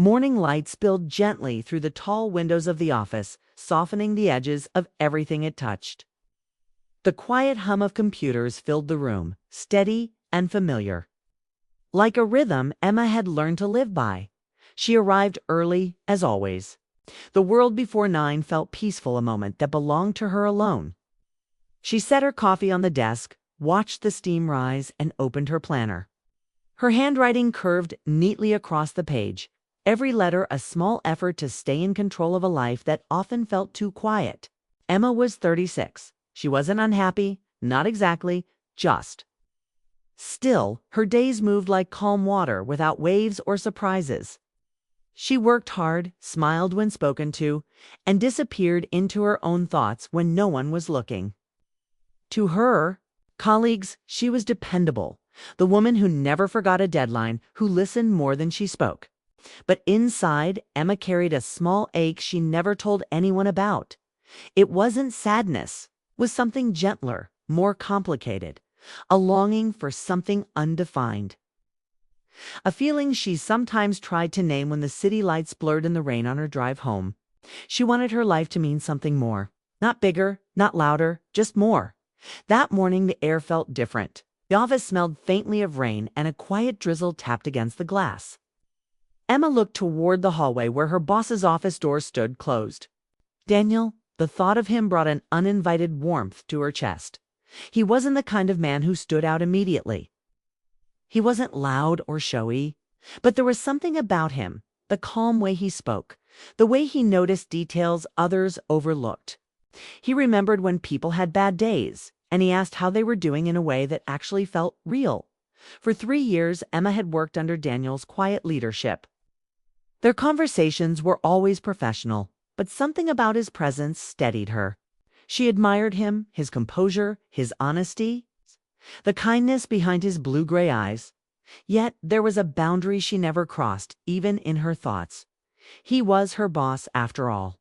Morning light spilled gently through the tall windows of the office, softening the edges of everything it touched. The quiet hum of computers filled the room, steady and familiar. Like a rhythm Emma had learned to live by. She arrived early, as always. The world before 9 felt peaceful, a moment that belonged to her alone. She set her coffee on the desk, watched the steam rise, and opened her planner. Her handwriting curved neatly across the page, every letter a small effort to stay in control of a life that often felt too quiet. Emma was 36. She wasn't unhappy, not exactly, just. Still, her days moved like calm water without waves or surprises. She worked hard, smiled when spoken to, and disappeared into her own thoughts when no one was looking. To her colleagues, she was dependable, the woman who never forgot a deadline, who listened more than she spoke. But inside, Emma carried a small ache she never told anyone about. It wasn't sadness, it was something gentler, more complicated, a longing for something undefined. A feeling she sometimes tried to name when the city lights blurred in the rain on her drive home. She wanted her life to mean something more. Not bigger, not louder, just more. That morning the air felt different. The office smelled faintly of rain, and a quiet drizzle tapped against the glass. Emma looked toward the hallway where her boss's office door stood closed. Daniel, the thought of him brought an uninvited warmth to her chest. He wasn't the kind of man who stood out immediately. He wasn't loud or showy, but there was something about him, the calm way he spoke, the way he noticed details others overlooked. He remembered when people had bad days, and he asked how they were doing in a way that actually felt real. For 3 years, Emma had worked under Daniel's quiet leadership. Their conversations were always professional, but something about his presence steadied her. She admired him, his composure, his honesty, the kindness behind his blue-gray eyes. Yet there was a boundary she never crossed, even in her thoughts. He was her boss after all.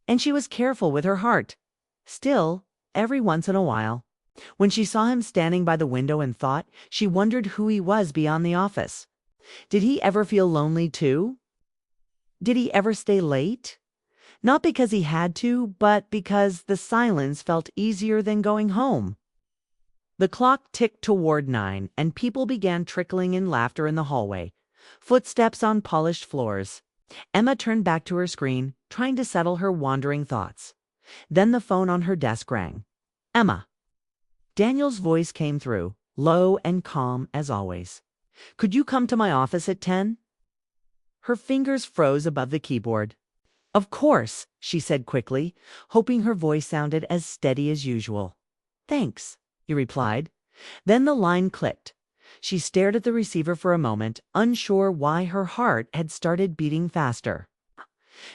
And she was careful with her heart. Still, every once in a while, when she saw him standing by the window and thought, she wondered who he was beyond the office. Did he ever feel lonely too? Did he ever stay late? Not because he had to, but because the silence felt easier than going home. The clock ticked toward 9, and people began trickling in laughter in the hallway. Footsteps on polished floors. Emma turned back to her screen, trying to settle her wandering thoughts. Then the phone on her desk rang. Emma. Daniel's voice came through, low and calm as always. Could you come to my office at 10? Her fingers froze above the keyboard. Of course, she said quickly, hoping her voice sounded as steady as usual. Thanks, he replied. Then the line clicked. She stared at the receiver for a moment, unsure why her heart had started beating faster.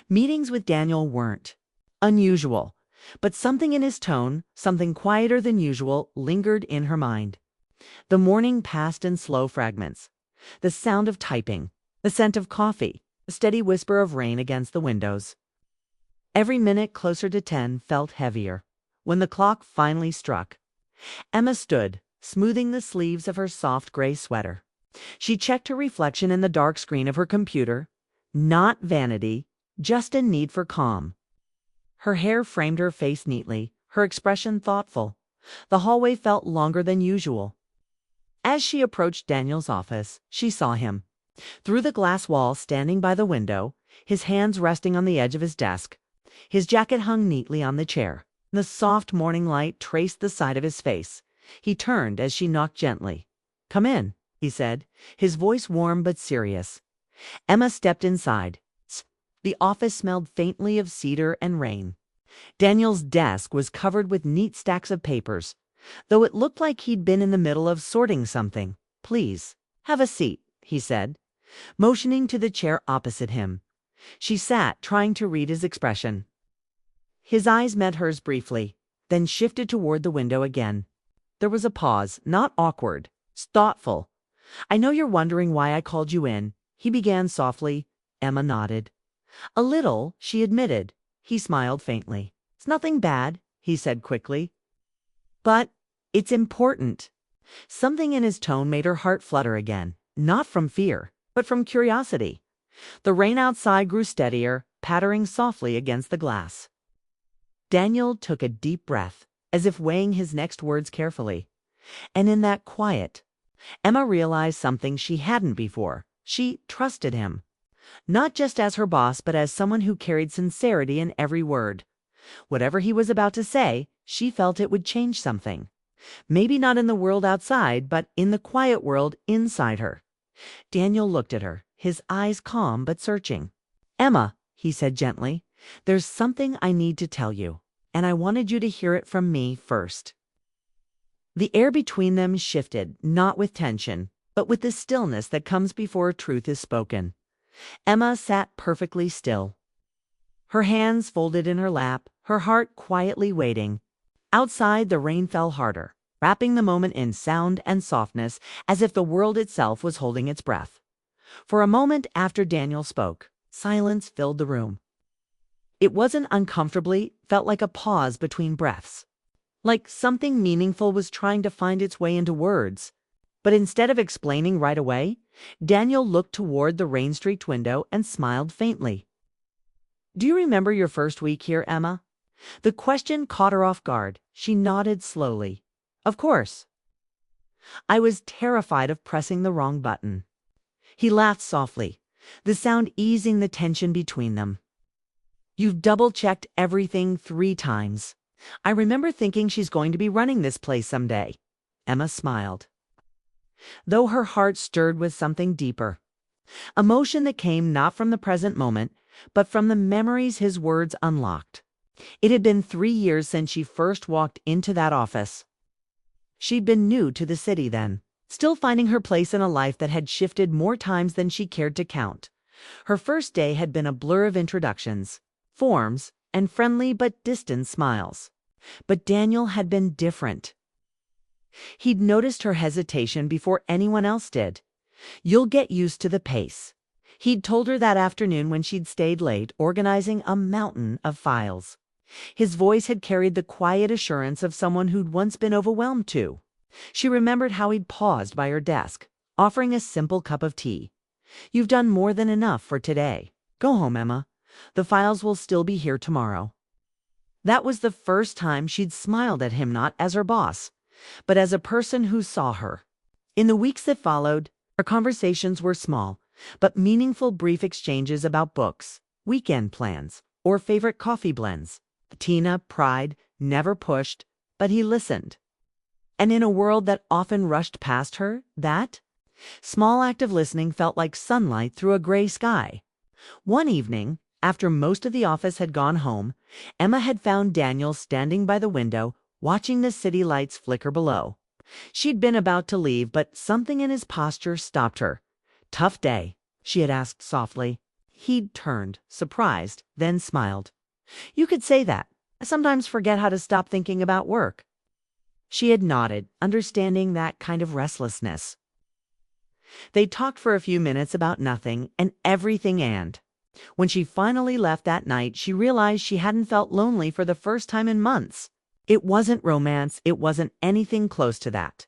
Meetings with Daniel weren't unusual, but something in his tone, something quieter than usual, lingered in her mind. The morning passed in slow fragments. The sound of typing, the scent of coffee, the steady whisper of rain against the windows. Every minute closer to 10 felt heavier. When the clock finally struck, Emma stood, smoothing the sleeves of her soft gray sweater. She checked her reflection in the dark screen of her computer. Not vanity, just a need for calm. Her hair framed her face neatly, her expression thoughtful. The hallway felt longer than usual. As she approached Daniel's office, she saw him. Through the glass wall, standing by the window, his hands resting on the edge of his desk. His jacket hung neatly on the chair. The soft morning light traced the side of his face. He turned as she knocked gently. Come in, he said, his voice warm but serious. Emma stepped inside. The office smelled faintly of cedar and rain. Daniel's desk was covered with neat stacks of papers, though it looked like he'd been in the middle of sorting something. Please, have a seat, he said, motioning to the chair opposite him. She sat, trying to read his expression. His eyes met hers briefly, then shifted toward the window again. There was a pause, not awkward, thoughtful. I know you're wondering why I called you in, he began softly. Emma nodded. A little, she admitted. He smiled faintly. It's nothing bad, he said quickly. But it's important. Something in his tone made her heart flutter again, not from fear, but from curiosity. The rain outside grew steadier, pattering softly against the glass. Daniel took a deep breath, as if weighing his next words carefully. And in that quiet, Emma realized something she hadn't before. She trusted him. Not just as her boss, but as someone who carried sincerity in every word. Whatever he was about to say, she felt it would change something. Maybe not in the world outside, but in the quiet world inside her. Daniel looked at her, his eyes calm but searching. "Emma," he said gently, "there's something I need to tell you, and I wanted you to hear it from me first." The air between them shifted, not with tension, but with the stillness that comes before truth is spoken. Emma sat perfectly still, her hands folded in her lap, her heart quietly waiting. Outside, the rain fell harder, wrapping the moment in sound and softness, as if the world itself was holding its breath. For a moment after Daniel spoke, silence filled the room. It wasn't uncomfortably, felt like a pause between breaths. Like something meaningful was trying to find its way into words. But instead of explaining right away, Daniel looked toward the rain-streaked window and smiled faintly. "Do you remember your first week here, Emma?" The question caught her off guard. She nodded slowly. "Of course. I was terrified of pressing the wrong button." He laughed softly, the sound easing the tension between them. "You've double-checked everything 3 times. I remember thinking she's going to be running this place someday." Emma smiled, though her heart stirred with something deeper. Emotion that came not from the present moment, but from the memories his words unlocked. It had been 3 years since she first walked into that office. She'd been new to the city then, still finding her place in a life that had shifted more times than she cared to count. Her first day had been a blur of introductions, forms, and friendly but distant smiles. But Daniel had been different. He'd noticed her hesitation before anyone else did. "You'll get used to the pace." He'd told her that afternoon when she'd stayed late, organizing a mountain of files. His voice had carried the quiet assurance of someone who'd once been overwhelmed too. She remembered how he'd paused by her desk, offering a simple cup of tea. "You've done more than enough for today. Go home, Emma. The files will still be here tomorrow." That was the first time she'd smiled at him, not as her boss, but as a person who saw her. In the weeks that followed, our conversations were small, but meaningful, brief exchanges about books, weekend plans, or favorite coffee blends. Tina pried, never pushed, but he listened. And in a world that often rushed past her, that small act of listening felt like sunlight through a gray sky. One evening, after most of the office had gone home, Emma had found Daniel standing by the window, watching the city lights flicker below. She'd been about to leave, but something in his posture stopped her. "Tough day?" she had asked softly. He'd turned, surprised, then smiled. "You could say that. I sometimes forget how to stop thinking about work." She had nodded, understanding that kind of restlessness. They talked for a few minutes about nothing and everything, and when she finally left that night, she realized she hadn't felt lonely for the first time in months. It wasn't romance, it wasn't anything close to that.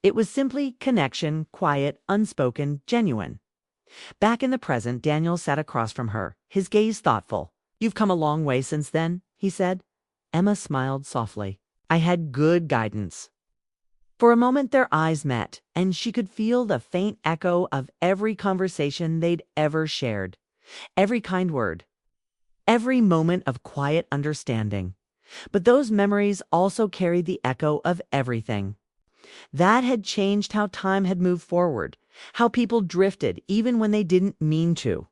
It was simply connection, quiet, unspoken, genuine. Back in the present, Daniel sat across from her, his gaze thoughtful. "You've come a long way since then," he said. Emma smiled softly. "I had good guidance." For a moment their eyes met, and she could feel the faint echo of every conversation they'd ever shared. Every kind word. Every moment of quiet understanding. But those memories also carried the echo of everything that had changed, how time had moved forward, how people drifted even when they didn't mean to.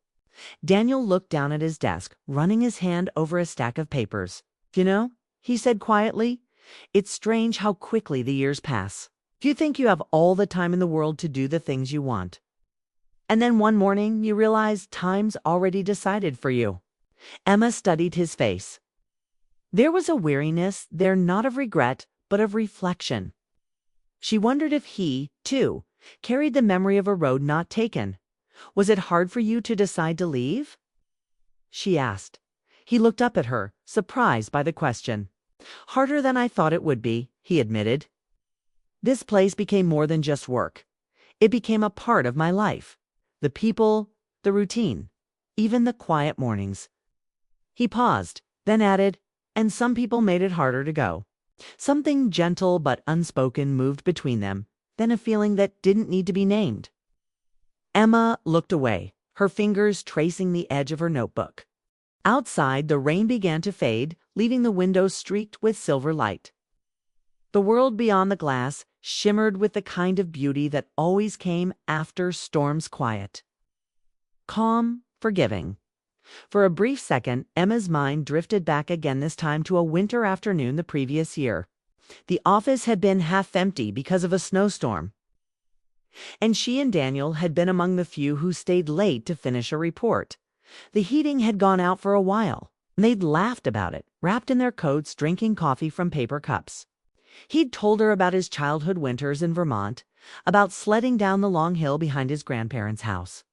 Daniel looked down at his desk, running his hand over a stack of papers. "You know," he said quietly, "it's strange how quickly the years pass. You think you have all the time in the world to do the things you want. And then one morning you realize time's already decided for you." Emma studied his face. There was a weariness there, not of regret, but of reflection. She wondered if he, too, carried the memory of a road not taken. "Was it hard for you to decide to leave?" she asked. He looked up at her, surprised by the question. "Harder than I thought it would be," he admitted. "This place became more than just work. It became a part of my life. The people, the routine. even the quiet mornings. He paused, then added, and some people made it harder to go. Something gentle but unspoken moved between them, then a feeling that didn't need to be named. Emma looked away, her fingers tracing the edge of her notebook. Outside, the rain began to fade, leaving the windows streaked with silver light. The world beyond the glass shimmered with the kind of beauty that always came after storms quiet. Calm, forgiving. For a brief second, Emma's mind drifted back again, this time to a winter afternoon the previous year. The office had been half empty because of a snowstorm, and she and Daniel had been among the few who stayed late to finish a report. The heating had gone out for a while, and they'd laughed about it, wrapped in their coats, drinking coffee from paper cups. He'd told her about his childhood winters in Vermont, about sledding down the long hill behind his grandparents' house.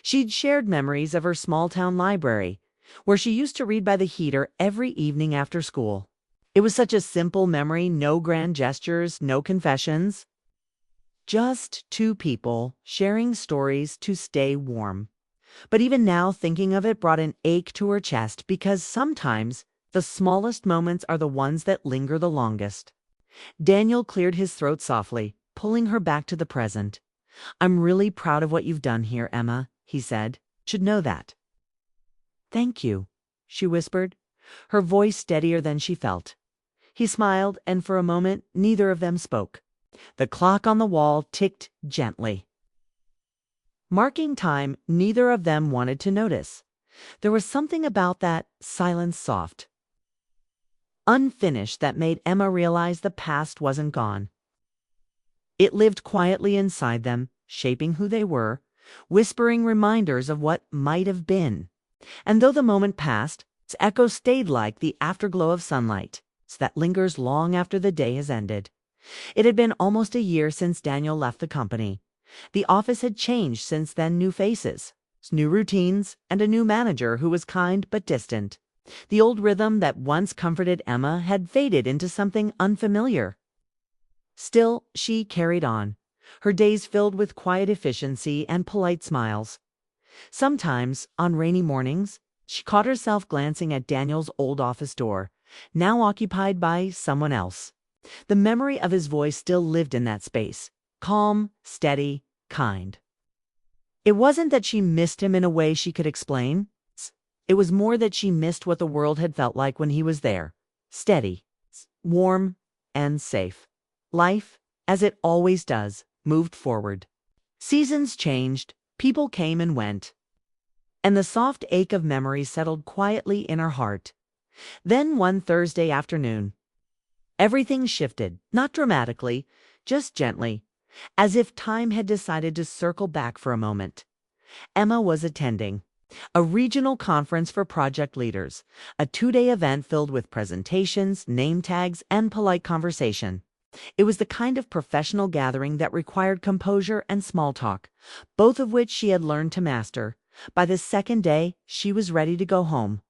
She'd shared memories of her small-town library, where she used to read by the heater every evening after school. It was such a simple memory, no grand gestures, no confessions. Just two people sharing stories to stay warm. But even now, thinking of it brought an ache to her chest, because sometimes the smallest moments are the ones that linger the longest. Daniel cleared his throat softly, pulling her back to the present. "I'm really proud of what you've done here, Emma," he said. "Should know that." "Thank you," she whispered, her voice steadier than she felt. He smiled, and for a moment neither of them spoke. The clock on the wall ticked gently, marking time neither of them wanted to notice. There was something about that silence, soft, unfinished, that made Emma realize the past wasn't gone. It lived quietly inside them, shaping who they were, whispering reminders of what might have been. And though the moment passed, its echo stayed like the afterglow of sunlight, that lingers long after the day has ended. It had been almost a year since Daniel left the company. The office had changed since then, new faces, new routines, and a new manager who was kind but distant. The old rhythm that once comforted Emma had faded into something unfamiliar. Still, she carried on, her days filled with quiet efficiency and polite smiles. Sometimes, on rainy mornings, she caught herself glancing at Daniel's old office door, now occupied by someone else. The memory of his voice still lived in that space, calm, steady, kind. It wasn't that she missed him in a way she could explain. It was more that she missed what the world had felt like when he was there, steady, warm, and safe. Life, as it always does, moved forward. Seasons changed, people came and went, and the soft ache of memory settled quietly in her heart. Then one Thursday afternoon, everything shifted, not dramatically, just gently, as if time had decided to circle back for a moment. Emma was attending a regional conference for project leaders, a 2-day event filled with presentations, name tags, and polite conversation. It was the kind of professional gathering that required composure and small talk, both of which she had learned to master. By the second day, she was ready to go home.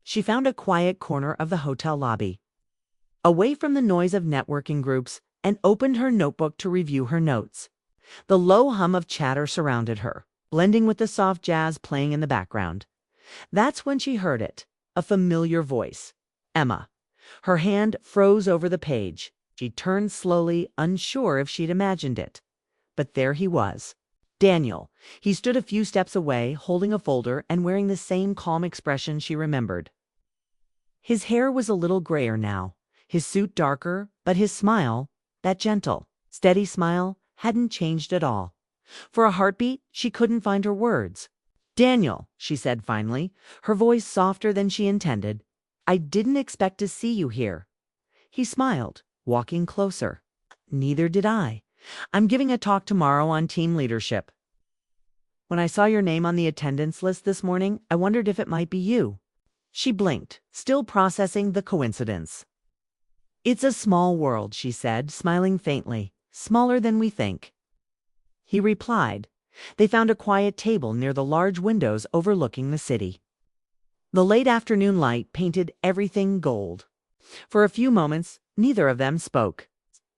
She found a quiet corner of the hotel lobby, away from the noise of networking groups, and opened her notebook to review her notes. The low hum of chatter surrounded her, blending with the soft jazz playing in the background. That's when she heard it, a familiar voice. Emma. Her hand froze over the page. She turned slowly, unsure if she'd imagined it. But there he was. Daniel. He stood a few steps away, holding a folder and wearing the same calm expression she remembered. His hair was a little grayer now, his suit darker, but his smile, that gentle, steady smile, hadn't changed at all. For a heartbeat, she couldn't find her words. "Daniel," she said finally, her voice softer than she intended, "I didn't expect to see you here." He smiled, walking closer. "Neither did I. I'm giving a talk tomorrow on team leadership. When I saw your name on the attendance list this morning, I wondered if it might be you." She blinked, still processing the coincidence. "It's a small world," she said, smiling faintly. "Smaller than we think." He replied. They found a quiet table near the large windows overlooking the city. The late afternoon light painted everything gold. For a few moments, neither of them spoke.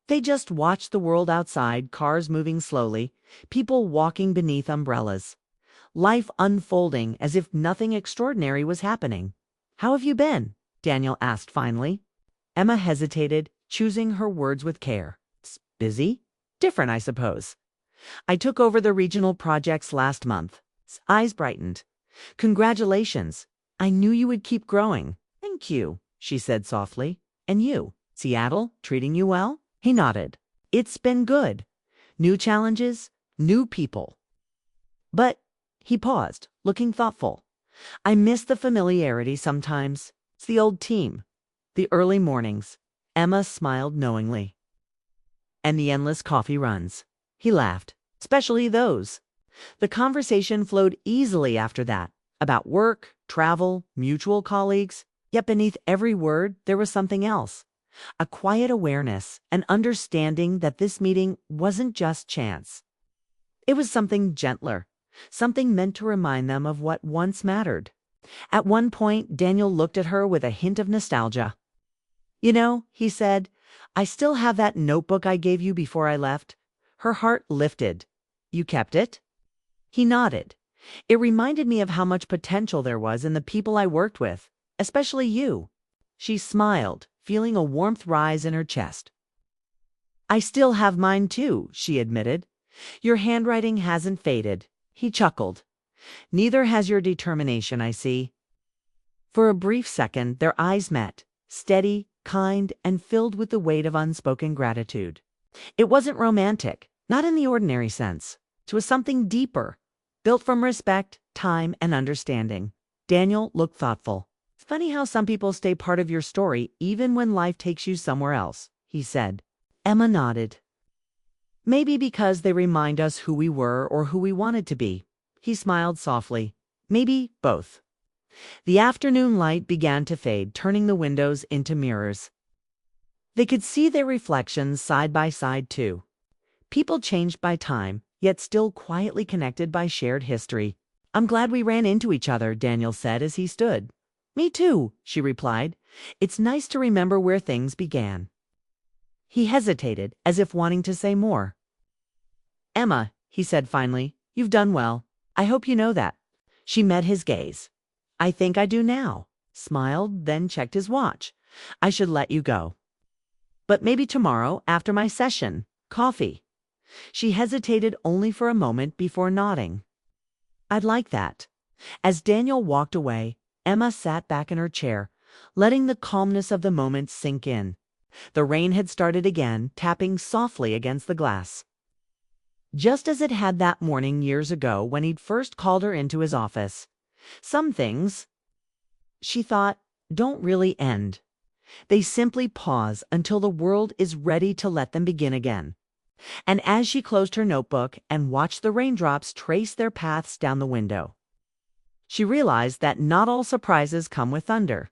They just watched the world outside, cars moving slowly, people walking beneath umbrellas. life unfolding as if nothing extraordinary was happening. "How have you been?" Daniel asked finally. Emma hesitated, choosing her words with care. "Busy? Different, I suppose. I took over the regional projects last month." His eyes brightened. "Congratulations. I knew you would keep growing." "Thank you," she said softly. "And you? Seattle treating you well?" He nodded. "It's been good. New challenges, new people." But he paused, looking thoughtful. "I miss the familiarity sometimes. It's the old team, the early mornings." Emma smiled knowingly. "And the endless coffee runs." He laughed. "Especially those." The conversation flowed easily after that, about work, travel, mutual colleagues. Yet beneath every word, there was something else. A quiet awareness, an understanding that this meeting wasn't just chance. It was something gentler, something meant to remind them of what once mattered. At one point, Daniel looked at her with a hint of nostalgia. "You know," he said, "I still have that notebook I gave you before I left." Her heart lifted. "You kept it?" He nodded. "It reminded me of how much potential there was in the people I worked with, especially you." She smiled, feeling a warmth rise in her chest. "I still have mine too," she admitted. "Your handwriting hasn't faded." He chuckled. "Neither has your determination, I see." For a brief second, their eyes met, steady, kind, and filled with the weight of unspoken gratitude. It wasn't romantic, not in the ordinary sense. It was something deeper, built from respect, time, and understanding. Daniel looked thoughtful. "It's funny how some people stay part of your story even when life takes you somewhere else," he said. Emma nodded. "Maybe because they remind us who we were or who we wanted to be." He smiled softly. "Maybe both." The afternoon light began to fade, turning the windows into mirrors. They could see their reflections side by side too. People changed by time, yet still quietly connected by shared history. "I'm glad we ran into each other," Daniel said as he stood. "Me too," she replied. "It's nice to remember where things began." He hesitated, as if wanting to say more. "Emma," he said finally, "you've done well. I hope you know that." She met his gaze. "I think I do now." Smiled, then checked his watch. "I should let you go. But maybe tomorrow, after my session. Coffee." She hesitated only for a moment before nodding. "I'd like that." As Daniel walked away, Emma sat back in her chair, letting the calmness of the moment sink in. The rain had started again, tapping softly against the glass. Just as it had that morning years ago when he'd first called her into his office. Some things, she thought, don't really end. They simply pause until the world is ready to let them begin again. And as she closed her notebook and watched the raindrops trace their paths down the window, she realized that not all surprises come with thunder.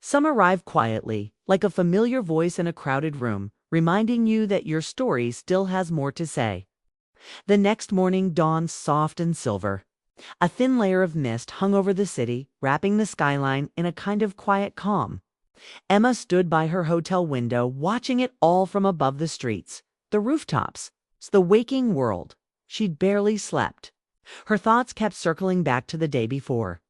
Some arrive quietly, like a familiar voice in a crowded room, reminding you that your story still has more to say. The next morning dawned soft and silver. A thin layer of mist hung over the city, wrapping the skyline in a kind of quiet calm. Emma stood by her hotel window, watching it all from above the streets, the rooftops, the waking world. She'd barely slept. Her thoughts kept circling back to the day before.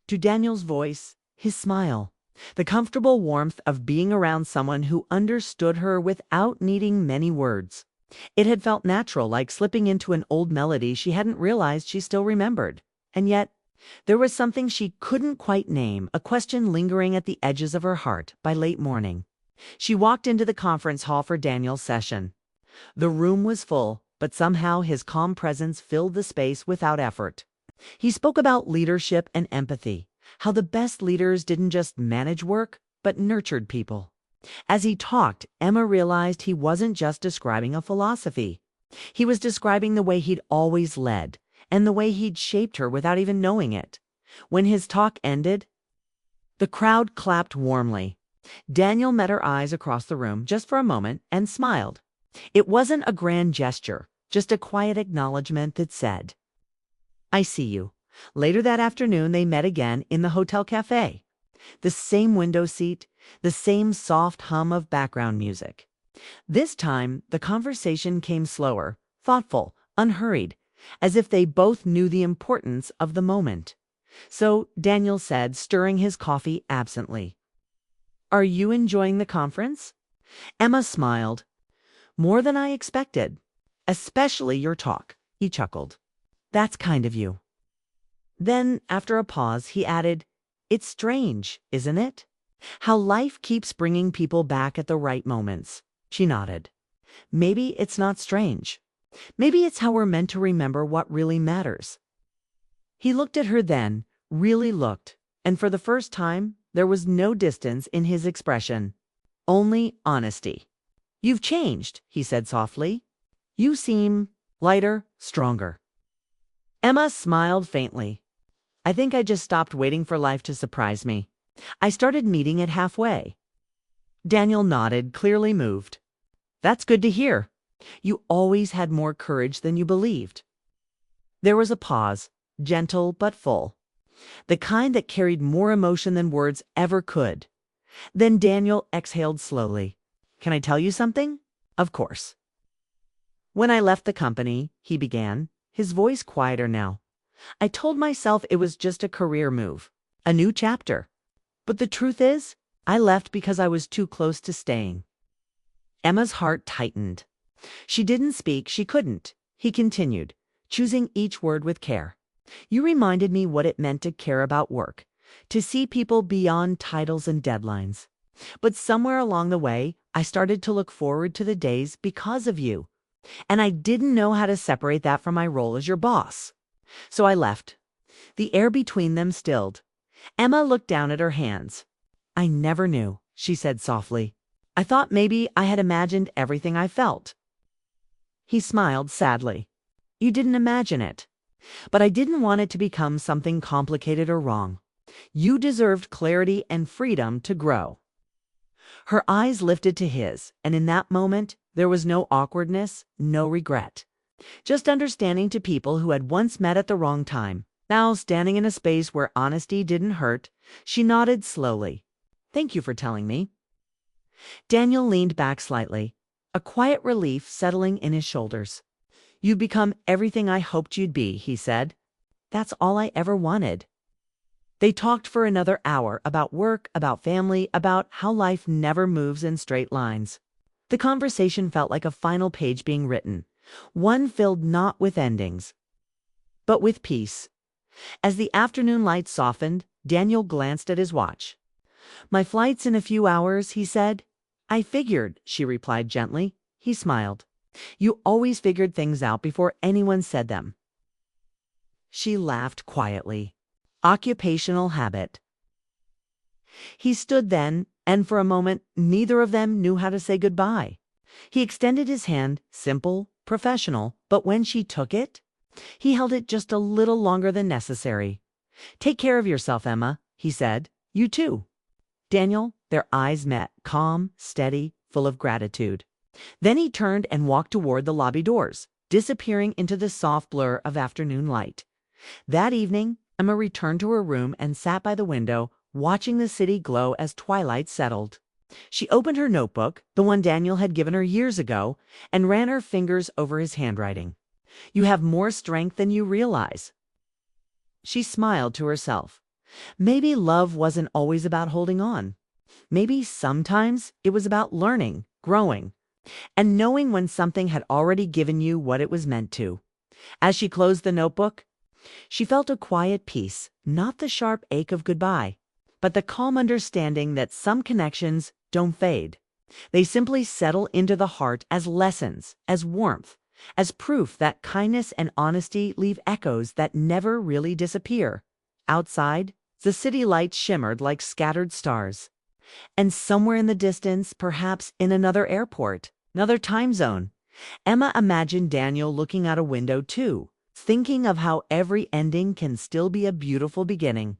To Daniel's voice, his smile, the comfortable warmth of being around someone who understood her without needing many words. It had felt natural, like slipping into an old melody she hadn't realized she still remembered. And yet, there was something she couldn't quite name, a question lingering at the edges of her heart by late morning. She walked into the conference hall for Daniel's session. The room was full, but somehow his calm presence filled the space without effort. He spoke about leadership and empathy, how the best leaders didn't just manage work, but nurtured people. As he talked, Emma realized he wasn't just describing a philosophy. He was describing the way he'd always led, and the way he'd shaped her without even knowing it. When his talk ended, the crowd clapped warmly. Daniel met her eyes across the room just for a moment and smiled. It wasn't a grand gesture, just a quiet acknowledgement that said, "I see you." Later that afternoon, they met again in the hotel cafe. The same window seat, the same soft hum of background music. This time, the conversation came slower, thoughtful, unhurried, as if they both knew the importance of the moment. So Daniel said, stirring his coffee absently, "Are you enjoying the conference?" Emma smiled. "More than I expected. Especially your talk," he chuckled. "That's kind of you." Then, after a pause, he added, "It's strange, isn't it? How life keeps bringing people back at the right moments." She nodded. "Maybe it's not strange. Maybe it's how we're meant to remember what really matters." He looked at her then, really looked, and for the first time, there was no distance in his expression, only honesty. "You've changed," he said softly. "You seem lighter, stronger." Emma smiled faintly. "I think I just stopped waiting for life to surprise me. I started meeting it halfway." Daniel nodded, clearly moved. "That's good to hear. You always had more courage than you believed." There was a pause, gentle but full, the kind that carried more emotion than words ever could. Then Daniel exhaled slowly. "Can I tell you something?" "Of course." "When I left the company," he began, his voice quieter now, "I told myself it was just a career move, a new chapter. But the truth is, I left because I was too close to staying." Emma's heart tightened. She didn't speak, she couldn't. He continued, choosing each word with care. "You reminded me what it meant to care about work, to see people beyond titles and deadlines. But somewhere along the way, I started to look forward to the days because of you. And I didn't know how to separate that from my role as your boss. So I left." The air between them stilled. Emma looked down at her hands. "I never knew," she said softly. "I thought maybe I had imagined everything I felt." He smiled sadly. "You didn't imagine it. But I didn't want it to become something complicated or wrong. You deserved clarity and freedom to grow." Her eyes lifted to his, and in that moment, there was no awkwardness, no regret. Just understanding to people who had once met at the wrong time. Now, standing in a space where honesty didn't hurt, she nodded slowly. "Thank you for telling me." Daniel leaned back slightly, a quiet relief settling in his shoulders. "You've become everything I hoped you'd be," he said. "That's all I ever wanted." They talked for another hour about work, about family, about how life never moves in straight lines. The conversation felt like a final page being written, one filled not with endings, but with peace. As the afternoon light softened, Daniel glanced at his watch. "My flight's in a few hours," he said. "I figured," she replied gently. He smiled. "You always figured things out before anyone said them." She laughed quietly. Occupational habit. He stood then, and for a moment, neither of them knew how to say goodbye. He extended his hand, simple, professional, but when she took it, he held it just a little longer than necessary. "Take care of yourself, Emma," he said. "You too." Daniel, their eyes met, calm, steady, full of gratitude. Then he turned and walked toward the lobby doors, disappearing into the soft blur of afternoon light. That evening, Emma returned to her room and sat by the window, watching the city glow as twilight settled. She opened her notebook, the one Daniel had given her years ago, and ran her fingers over his handwriting. "You have more strength than you realize." She smiled to herself. Maybe love wasn't always about holding on. Maybe sometimes it was about learning, growing, and knowing when something had already given you what it was meant to. As she closed the notebook, she felt a quiet peace, not the sharp ache of goodbye, but the calm understanding that some connections don't fade. They simply settle into the heart as lessons, as warmth, as proof that kindness and honesty leave echoes that never really disappear. Outside, the city lights shimmered like scattered stars. And somewhere in the distance, perhaps in another airport, another time zone, Emma imagined Daniel looking out a window too, thinking of how every ending can still be a beautiful beginning.